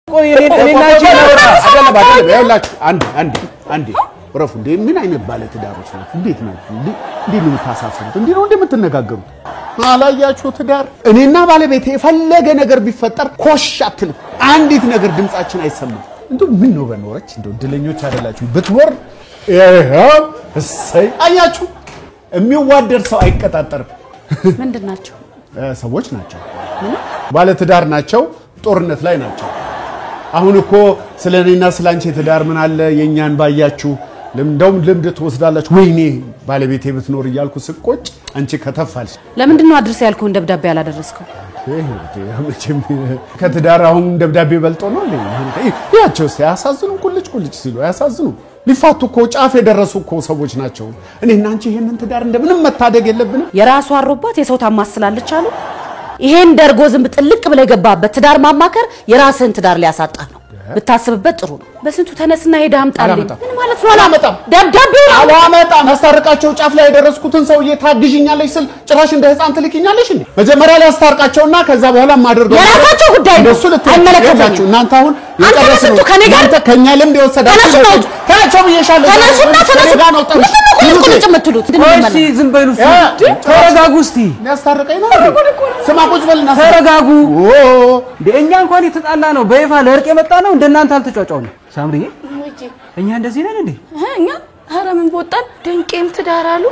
ቆይ እኔና ያላችሁ አንዴ ወረፉ እንዴ ምን አይነት ባለ ትዳሮች ናችሁ እንዴት ናችሁ እንዴ ነው የምታሳፍሩት እንዴ ነው እንደምትነጋገሩት አላያችሁ ትዳር እኔና ባለቤቴ የፈለገ ነገር ቢፈጠር ኮሽ አትል አንዲት ነገር ድምጻችን አይሰማም እንደው ምን ነው በኖረች እንደው ድለኞች አይደላችሁ ብትኖር ይሄው እሰይ አያችሁ የሚዋደድ ሰው አይቀጣጠርም ምንድናቸው ሰዎች ናቸው ባለ ትዳር ናቸው ጦርነት ላይ ናቸው አሁን እኮ ስለኔና ስላንቺ ትዳር ምን አለ የኛን ባያችሁ ለምንደውም ልምድ ተወስዳላችሁ ወይኔ ባለቤቴ ብትኖር ይያልኩ ስቆጭ አንቺ ከተፋልሽ ለምንድን ነው አድርስ ያልከው ደብዳቤ ያላደረስከው ያመችም ከትዳር አሁን ደብዳቤ በልጦ ነው ያቸው ሲያሳዝኑ ቁልጭ ሲሉ ያሳዝኑ ሊፋቱ እኮ ጫፍ የደረሱ እኮ ሰዎች ናቸው እኔና አንቺ ይሄንን ትዳር እንደምንም መታደግ የለብንም የራሱ አሮባት የሰው ታማስላለች አሉ ይሄን ደርጎ ዝም ጥልቅ ብለ ገባበት ትዳር ማማከር የራስን ትዳር ሊያሳጣ ነው ብታስብበት ጥሩ ነው በስንቱ ተነስና ሄዳ አምጣልኝ ምን ማለት ነው አላመጣም ደብዳቤው አላመጣም አስታርቃቸው ጫፍ ላይ የደረስኩትን ሰውዬ ታግዥኛለሽ ስል ጭራሽ እንደ ህፃን ትልኪኛለሽ እንዴ መጀመሪያ ላይ አስታርቃቸውና ከዛ በኋላ ማድረገው የራሳቸው ጉዳይ ነው አይመለከታችሁ እናንተ አሁን የቀረሰው እናንተ ከኛ ልምድ የወሰዳችሁ ታቸው ይሻለው ተነሱና ነው ቁልጭ የምትሉት እሺ ዝም በሉ ተረጋጉ እስቲ ያስታርቀኝ ነው ስማ ቁጭ በልና ተረጋጉ እኛ እንኳን የተጣላ ነው በይፋ ለእርቅ የመጣ ነው እንደናንተ አልተጫጫው ነው ሳምሪ እኛ እንደዚህ ነን እንዴ እኛ ኧረ ምን ወጣን ድንቄም ትዳር አሉ